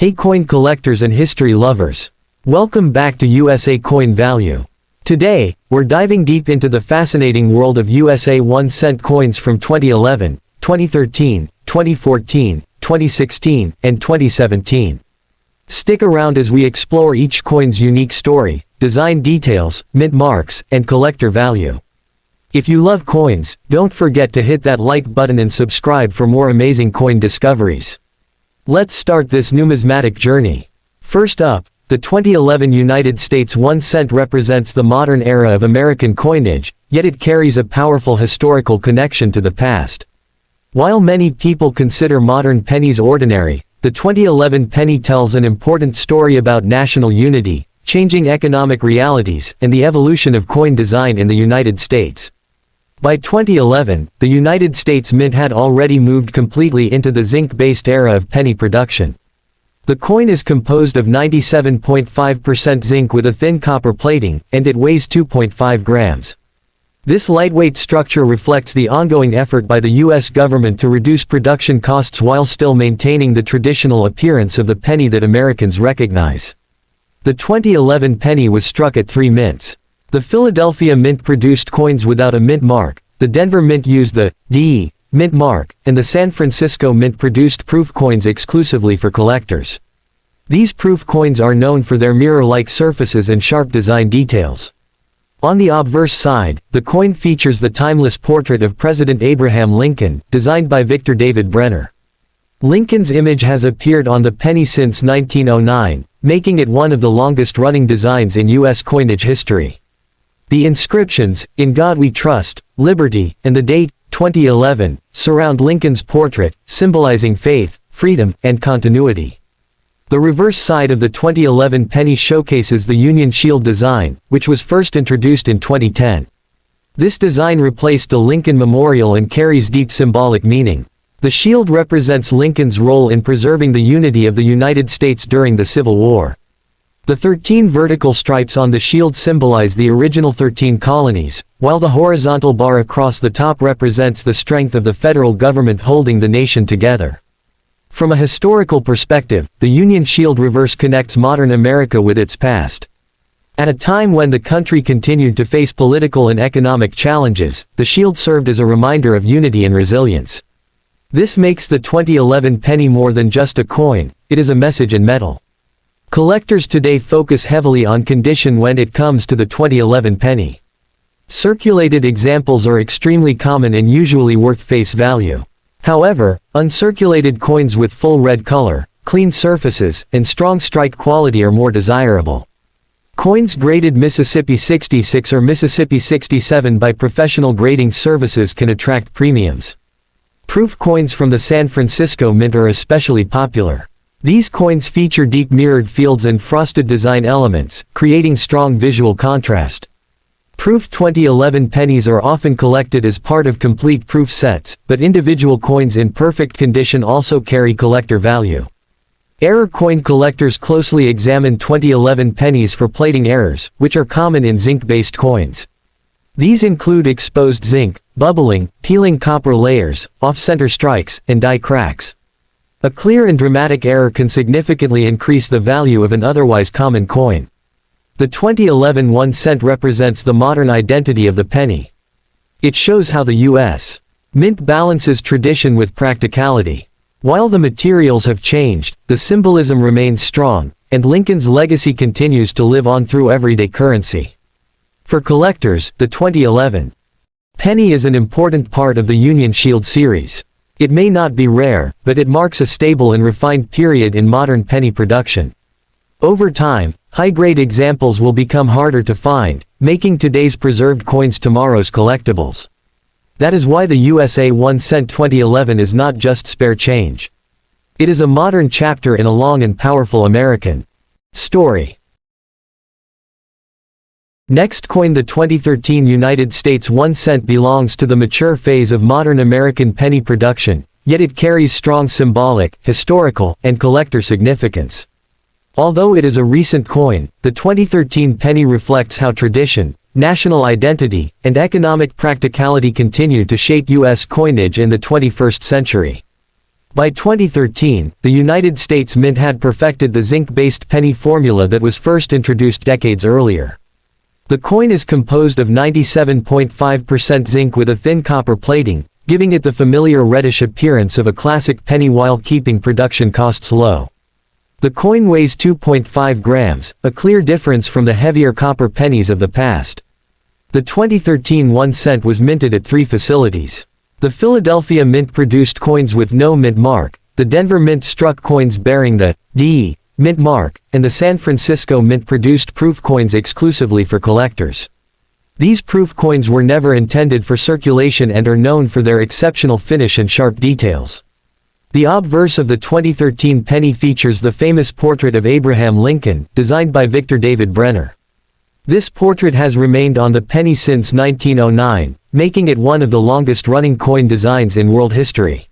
Hey coin collectors and history lovers. Welcome back to USA Coin Value. Today, we're diving deep into the fascinating world of USA 1-cent coins from 2011, 2013, 2014, 2016, and 2017. Stick around as we explore each coin's unique story, design details, mint marks, and collector value. If you love coins, don't forget to hit that like button and subscribe for more amazing coin discoveries. Let's start this numismatic journey. First up, the 2011 United States 1-cent represents the modern era of American coinage, yet it carries a powerful historical connection to the past. While many people consider modern pennies ordinary, the 2011 penny tells an important story about national unity, changing economic realities, and the evolution of coin design in the United States. By 2011, the United States Mint had already moved completely into the zinc-based era of penny production. The coin is composed of 97.5% zinc with a thin copper plating, and it weighs 2.5 grams. This lightweight structure reflects the ongoing effort by the U.S. government to reduce production costs while still maintaining the traditional appearance of the penny that Americans recognize. The 2011 penny was struck at 3 mints. The Philadelphia Mint produced coins without a mint mark, the Denver Mint used the D mint mark, and the San Francisco Mint produced proof coins exclusively for collectors. These proof coins are known for their mirror-like surfaces and sharp design details. On the obverse side, the coin features the timeless portrait of President Abraham Lincoln, designed by Victor David Brenner. Lincoln's image has appeared on the penny since 1909, making it one of the longest-running designs in U.S. coinage history. The inscriptions, "In God We Trust," "Liberty," and the date, 2011, surround Lincoln's portrait, symbolizing faith, freedom, and continuity. The reverse side of the 2011 penny showcases the Union Shield design, which was first introduced in 2010. This design replaced the Lincoln Memorial and carries deep symbolic meaning. The shield represents Lincoln's role in preserving the unity of the United States during the Civil War. The 13 vertical stripes on the shield symbolize the original 13 colonies, while the horizontal bar across the top represents the strength of the federal government holding the nation together. From a historical perspective, the Union Shield reverse connects modern America with its past. At a time when the country continued to face political and economic challenges, the shield served as a reminder of unity and resilience. This makes the 2011 penny more than just a coin, it is a message in metal. Collectors today focus heavily on condition when it comes to the 2011 penny. Circulated examples are extremely common and usually worth face value. However, uncirculated coins with full red color, clean surfaces, and strong strike quality are more desirable. Coins graded Mississippi 66 or Mississippi 67 by professional grading services can attract premiums. Proof coins from the San Francisco Mint are especially popular. These coins feature deep mirrored fields and frosted design elements, creating strong visual contrast. Proof 2011 pennies are often collected as part of complete proof sets, but individual coins in perfect condition also carry collector value. Error coin collectors closely examine 2011 pennies for plating errors, which are common in zinc-based coins. These include exposed zinc, bubbling, peeling copper layers, off-center strikes, and die cracks. A clear and dramatic error can significantly increase the value of an otherwise common coin. The 2011 1-cent represents the modern identity of the penny. It shows how the U.S. Mint balances tradition with practicality. While the materials have changed, the symbolism remains strong, and Lincoln's legacy continues to live on through everyday currency. For collectors, the 2011 penny is an important part of the Union Shield series. It may not be rare, but it marks a stable and refined period in modern penny production. Over time, high-grade examples will become harder to find, making today's preserved coins tomorrow's collectibles. That is why the USA 1-cent 2011 is not just spare change. It is a modern chapter in a long and powerful American story. Next coin, the 2013 United States 1-cent belongs to the mature phase of modern American penny production, yet it carries strong symbolic, historical, and collector significance. Although it is a recent coin, the 2013 penny reflects how tradition, national identity, and economic practicality continue to shape U.S. coinage in the 21st century. By 2013, the United States Mint had perfected the zinc-based penny formula that was first introduced decades earlier. The coin is composed of 97.5% zinc with a thin copper plating, giving it the familiar reddish appearance of a classic penny while keeping production costs low. The coin weighs 2.5 grams, a clear difference from the heavier copper pennies of the past. The 2013 1 cent was minted at 3 facilities. The Philadelphia Mint produced coins with no mint mark, the Denver Mint struck coins bearing the D mint mark, and the San Francisco Mint produced proof coins exclusively for collectors. These proof coins were never intended for circulation and are known for their exceptional finish and sharp details. The obverse of the 2013 penny features the famous portrait of Abraham Lincoln, designed by Victor David Brenner. This portrait has remained on the penny since 1909, making it one of the longest-running coin designs in world history.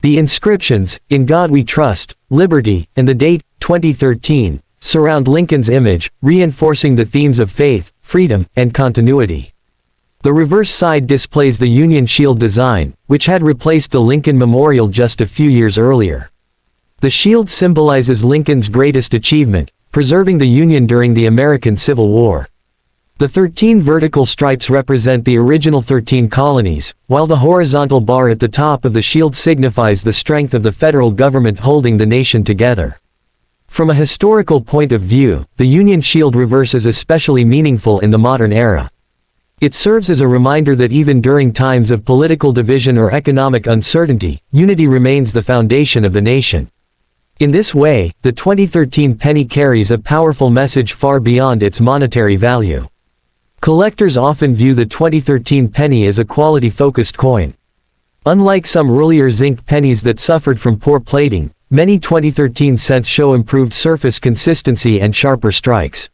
The inscriptions, "In God We Trust," "Liberty," and the date, 2013, surround Lincoln's image, reinforcing the themes of faith, freedom, and continuity. The reverse side displays the Union Shield design, which had replaced the Lincoln Memorial just a few years earlier. The shield symbolizes Lincoln's greatest achievement, preserving the Union during the American Civil War. The 13 vertical stripes represent the original 13 colonies, while the horizontal bar at the top of the shield signifies the strength of the federal government holding the nation together. From a historical point of view, the Union Shield reverse is especially meaningful in the modern era. It serves as a reminder that even during times of political division or economic uncertainty, unity remains the foundation of the nation. In this way, the 2013 penny carries a powerful message far beyond its monetary value. Collectors often view the 2013 penny as a quality-focused coin. Unlike some earlier zinc pennies that suffered from poor plating, many 2013 cents show improved surface consistency and sharper strikes.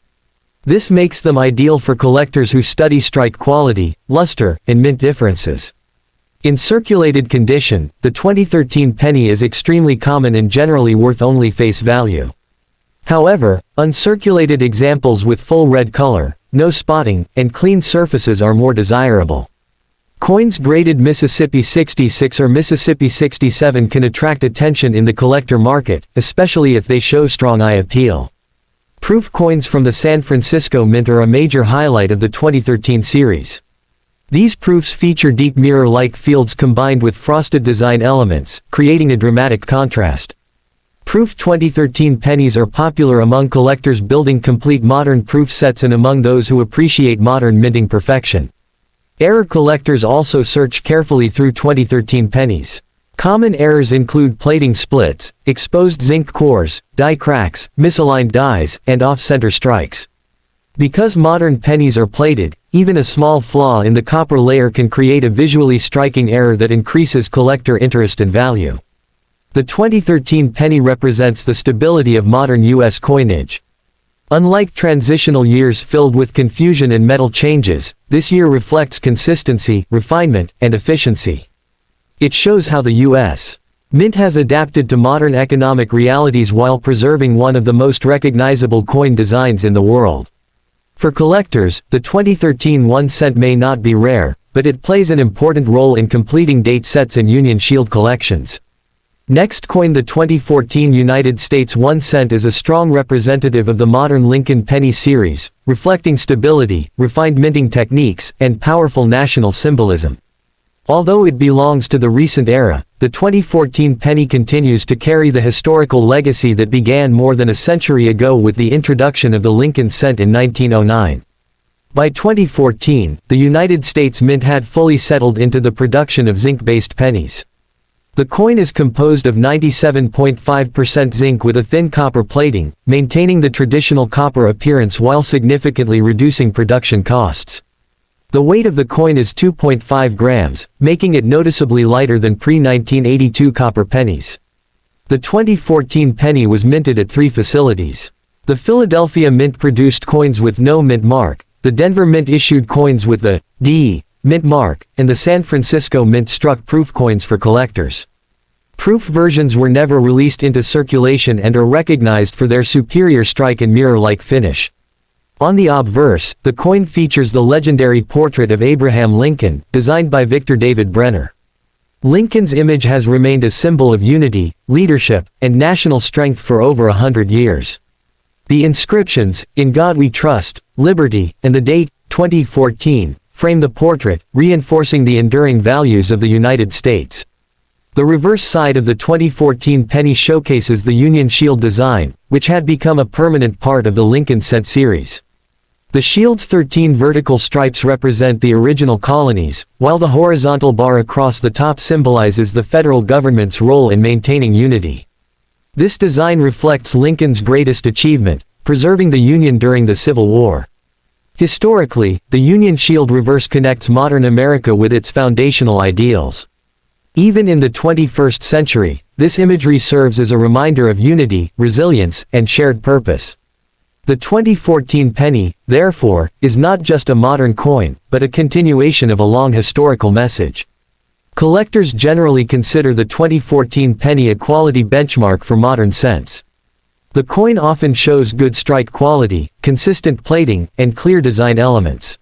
This makes them ideal for collectors who study strike quality, luster, and mint differences. In circulated condition, the 2013 penny is extremely common and generally worth only face value. However, uncirculated examples with full red color, no spotting, and clean surfaces are more desirable. Coins graded Mississippi 66 or Mississippi 67 can attract attention in the collector market, especially if they show strong eye appeal. Proof coins from the San Francisco Mint are a major highlight of the 2013 series. These proofs feature deep mirror-like fields combined with frosted design elements, creating a dramatic contrast. Proof 2013 pennies are popular among collectors building complete modern proof sets and among those who appreciate modern minting perfection. Error collectors also search carefully through 2013 pennies. Common errors include plating splits, exposed zinc cores, die cracks, misaligned dies, and off-center strikes. Because modern pennies are plated, even a small flaw in the copper layer can create a visually striking error that increases collector interest and value. The 2013 penny represents the stability of modern U.S. coinage. Unlike transitional years filled with confusion and metal changes, this year reflects consistency, refinement, and efficiency. It shows how the U.S. Mint has adapted to modern economic realities while preserving one of the most recognizable coin designs in the world. For collectors, the 2013 1 cent may not be rare, but it plays an important role in completing date sets and Union Shield collections. Next coin, the 2014 United States 1 cent, is a strong representative of the modern Lincoln penny series, reflecting stability, refined minting techniques, and powerful national symbolism. Although it belongs to the recent era, the 2014 penny continues to carry the historical legacy that began more than a century ago with the introduction of the Lincoln cent in 1909. By 2014, the United States Mint had fully settled into the production of zinc-based pennies. The coin is composed of 97.5% zinc with a thin copper plating, maintaining the traditional copper appearance while significantly reducing production costs. The weight of the coin is 2.5 grams, making it noticeably lighter than pre-1982 copper pennies. The 2014 penny was minted at 3 facilities. The Philadelphia Mint produced coins with no mint mark, the Denver Mint issued coins with the D mint mark, and the San Francisco Mint struck proof coins for collectors. Proof versions were never released into circulation and are recognized for their superior strike and mirror-like finish. On the obverse, the coin features the legendary portrait of Abraham Lincoln, designed by Victor David Brenner. Lincoln's image has remained a symbol of unity, leadership, and national strength for over 100 years. The inscriptions, "In God We Trust," "Liberty," and the date, 2014, frame the portrait, reinforcing the enduring values of the United States. The reverse side of the 2014 penny showcases the Union Shield design, which had become a permanent part of the Lincoln Cent series. The shield's 13 vertical stripes represent the original colonies, while the horizontal bar across the top symbolizes the federal government's role in maintaining unity. This design reflects Lincoln's greatest achievement, preserving the Union during the Civil War. Historically, the Union Shield reverse connects modern America with its foundational ideals. Even in the 21st century, this imagery serves as a reminder of unity, resilience, and shared purpose. The 2014 penny, therefore, is not just a modern coin, but a continuation of a long historical message. Collectors generally consider the 2014 penny a quality benchmark for modern cents. The coin often shows good strike quality, consistent plating, and clear design elements.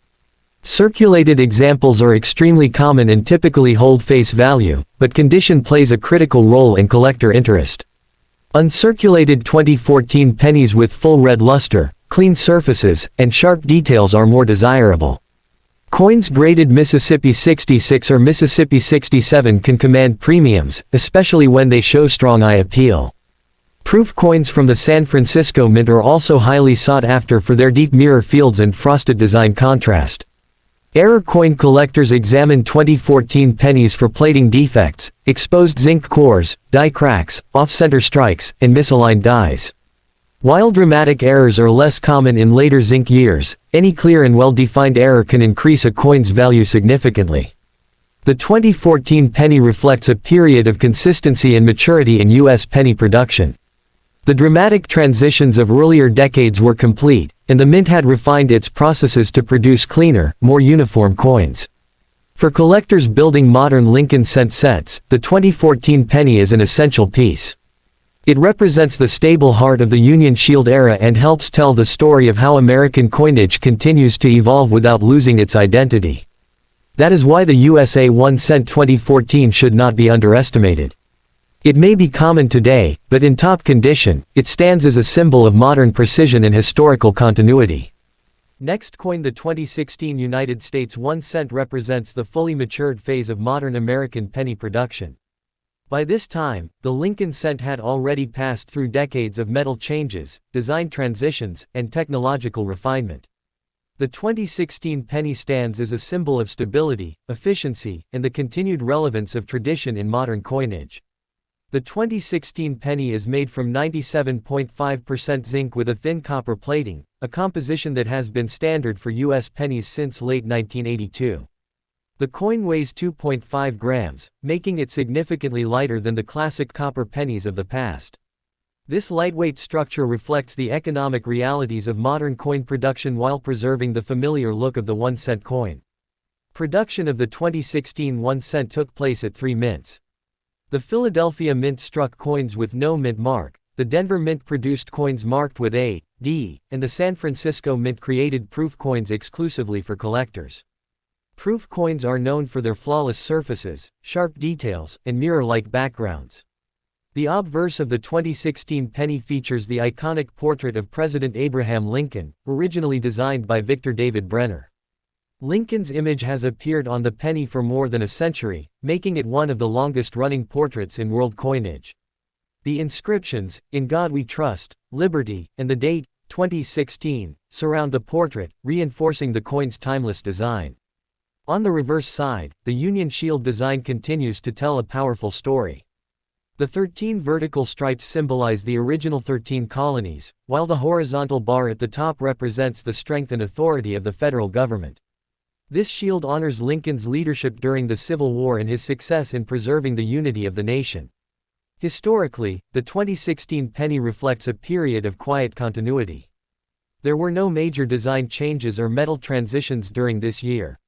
Circulated examples are extremely common and typically hold face value, but condition plays a critical role in collector interest. Uncirculated 2014 pennies with full red luster, clean surfaces, and sharp details are more desirable. Coins graded Mississippi 66 or Mississippi 67 can command premiums, especially when they show strong eye appeal. Proof coins from the San Francisco Mint are also highly sought after for their deep mirror fields and frosted design contrast. Error coin collectors examine 2014 pennies for plating defects, exposed zinc cores, die cracks, off-center strikes, and misaligned dies. While dramatic errors are less common in later zinc years, any clear and well-defined error can increase a coin's value significantly. The 2014 penny reflects a period of consistency and maturity in U.S. penny production. The dramatic transitions of earlier decades were complete, and the mint had refined its processes to produce cleaner, more uniform coins. For collectors building modern Lincoln Cent sets, the 2014 penny is an essential piece. It represents the stable heart of the Union Shield era and helps tell the story of how American coinage continues to evolve without losing its identity. That is why the USA 1 cent 2014 should not be underestimated. It may be common today, but in top condition, it stands as a symbol of modern precision and historical continuity. Next coin, the 2016 United States 1 cent, represents the fully matured phase of modern American penny production. By this time, the Lincoln Cent had already passed through decades of metal changes, design transitions, and technological refinement. The 2016 penny stands as a symbol of stability, efficiency, and the continued relevance of tradition in modern coinage. The 2016 penny is made from 97.5% zinc with a thin copper plating, a composition that has been standard for U.S. pennies since late 1982. The coin weighs 2.5 grams, making it significantly lighter than the classic copper pennies of the past. This lightweight structure reflects the economic realities of modern coin production while preserving the familiar look of the 1 cent coin. Production of the 2016 1 cent took place at 3 mints. The Philadelphia Mint struck coins with no mint mark, the Denver Mint produced coins marked with A, D, and the San Francisco Mint created proof coins exclusively for collectors. Proof coins are known for their flawless surfaces, sharp details, and mirror-like backgrounds. The obverse of the 2016 penny features the iconic portrait of President Abraham Lincoln, originally designed by Victor David Brenner. Lincoln's image has appeared on the penny for more than a century, making it one of the longest-running portraits in world coinage. The inscriptions, "In God We Trust," "Liberty," and the date, 2016, surround the portrait, reinforcing the coin's timeless design. On the reverse side, the Union Shield design continues to tell a powerful story. The 13 vertical stripes symbolize the original 13 colonies, while the horizontal bar at the top represents the strength and authority of the federal government. This shield honors Lincoln's leadership during the Civil War and his success in preserving the unity of the nation. Historically, the 2016 penny reflects a period of quiet continuity. There were no major design changes or metal transitions during this year.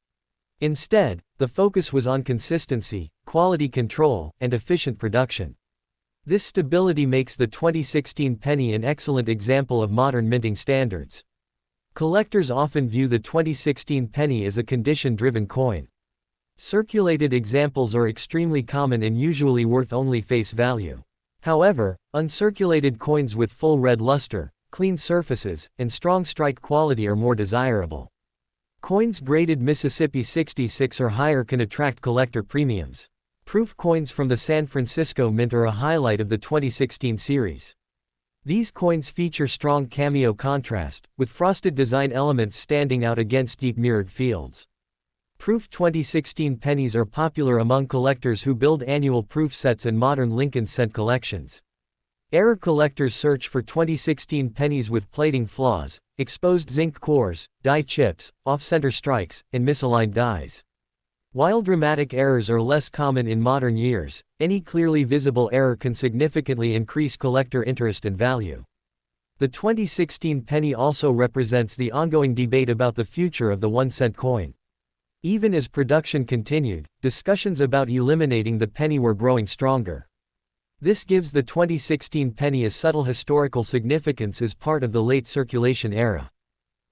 Instead, the focus was on consistency, quality control, and efficient production. This stability makes the 2016 penny an excellent example of modern minting standards. Collectors often view the 2016 penny as a condition-driven coin. Circulated examples are extremely common and usually worth only face value. However, uncirculated coins with full red luster, clean surfaces, and strong strike quality are more desirable. Coins graded Mississippi 66 or higher can attract collector premiums. Proof coins from the San Francisco Mint are a highlight of the 2016 series. These coins feature strong cameo contrast, with frosted design elements standing out against deep mirrored fields. Proof 2016 pennies are popular among collectors who build annual proof sets and modern Lincoln cent collections. Error collectors search for 2016 pennies with plating flaws, exposed zinc cores, die chips, off-center strikes, and misaligned dies. While dramatic errors are less common in modern years, any clearly visible error can significantly increase collector interest and value. The 2016 penny also represents the ongoing debate about the future of the 1-cent coin. Even as production continued, discussions about eliminating the penny were growing stronger. This gives the 2016 penny a subtle historical significance as part of the late circulation era.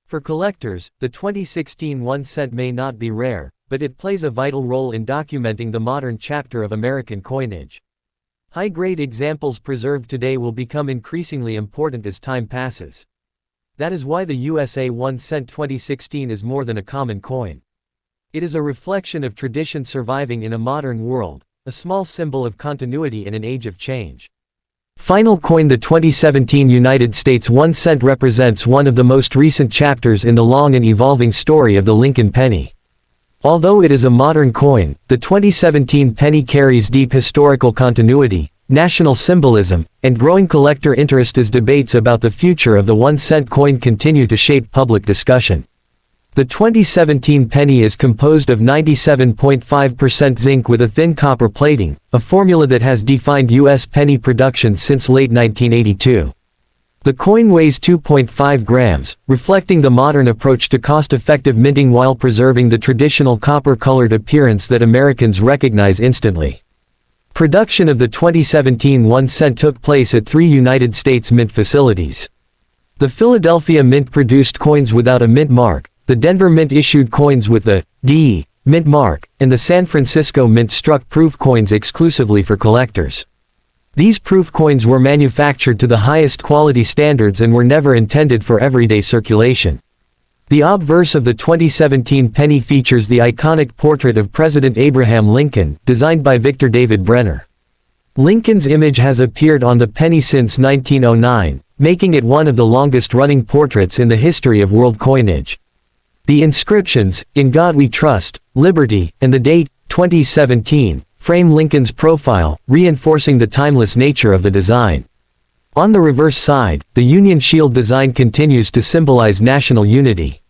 For collectors, the 2016 1-cent may not be rare, but it plays a vital role in documenting the modern chapter of American coinage. High-grade examples preserved today will become increasingly important as time passes. That is why the USA 1-cent 2016 is more than a common coin. It is a reflection of tradition surviving in a modern world, a small symbol of continuity in an age of change. Final coin. The 2017 United States 1-cent represents one of the most recent chapters in the long and evolving story of the Lincoln penny. Although it is a modern coin, the 2017 penny carries deep historical continuity, national symbolism, and growing collector interest as debates about the future of the 1-cent coin continue to shape public discussion. The 2017 penny is composed of 97.5% zinc with a thin copper plating, a formula that has defined U.S. penny production since late 1982. The coin weighs 2.5 grams, reflecting the modern approach to cost-effective minting while preserving the traditional copper-colored appearance that Americans recognize instantly. Production of the 2017 1-cent took place at 3 United States Mint facilities. The Philadelphia Mint produced coins without a mint mark, the Denver Mint issued coins with the D Mint mark, and the San Francisco Mint struck proof coins exclusively for collectors. These proof coins were manufactured to the highest quality standards and were never intended for everyday circulation. The obverse of the 2017 penny features the iconic portrait of President Abraham Lincoln, designed by Victor David Brenner. Lincoln's image has appeared on the penny since 1909, making it one of the longest-running portraits in the history of world coinage. The inscriptions, "In God We Trust," "Liberty," and the date, 2017, frame Lincoln's profile, reinforcing the timeless nature of the design. On the reverse side, the Union Shield design continues to symbolize national unity.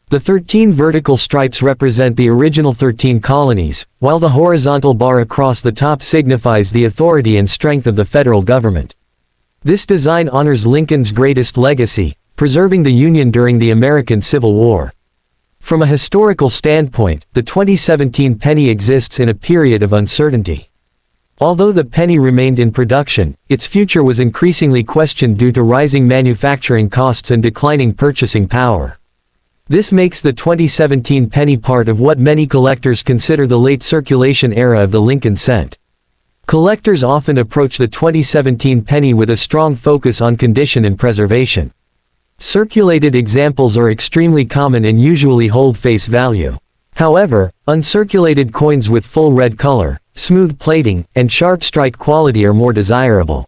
The 13 vertical stripes represent the original 13 colonies, while the horizontal bar across the top signifies the authority and strength of the federal government. This design honors Lincoln's greatest legacy, preserving the Union during the American Civil War. From a historical standpoint, the 2017 penny exists in a period of uncertainty. Although the penny remained in production, its future was increasingly questioned due to rising manufacturing costs and declining purchasing power. This makes the 2017 penny part of what many collectors consider the late circulation era of the Lincoln cent. Collectors often approach the 2017 penny with a strong focus on condition and preservation. Circulated examples are extremely common and usually hold face value. However, uncirculated coins with full red color, smooth plating, and sharp strike quality are more desirable.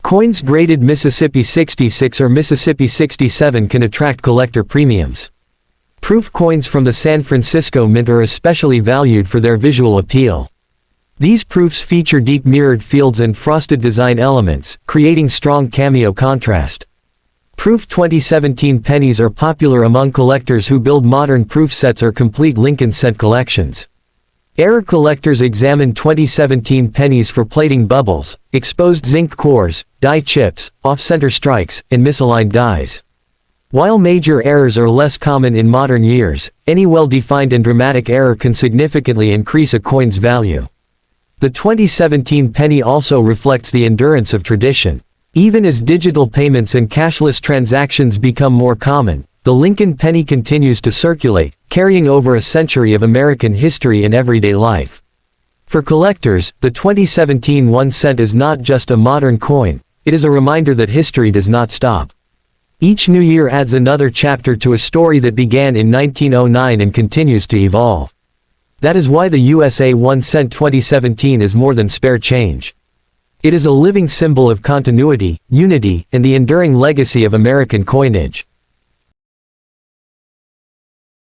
Coins graded Mississippi 66 or Mississippi 67 can attract collector premiums. Proof coins from the San Francisco Mint are especially valued for their visual appeal. These proofs feature deep mirrored fields and frosted design elements, creating strong cameo contrast. Proof 2017 pennies are popular among collectors who build modern proof sets or complete Lincoln cent collections. Error collectors examine 2017 pennies for plating bubbles, exposed zinc cores, die chips, off-center strikes, and misaligned dies. While major errors are less common in modern years, any well-defined and dramatic error can significantly increase a coin's value. The 2017 penny also reflects the endurance of tradition. Even as digital payments and cashless transactions become more common, The Lincoln penny continues to circulate, carrying over a century of American history in everyday life. For collectors, the 2017 1 cent is not just a modern coin, it is a reminder that history does not stop. Each new year adds another chapter to a story that began in 1909 and continues to evolve. That is why the USA 1 cent 2017 is more than spare change. It is a living symbol of continuity, unity, and the enduring legacy of American coinage.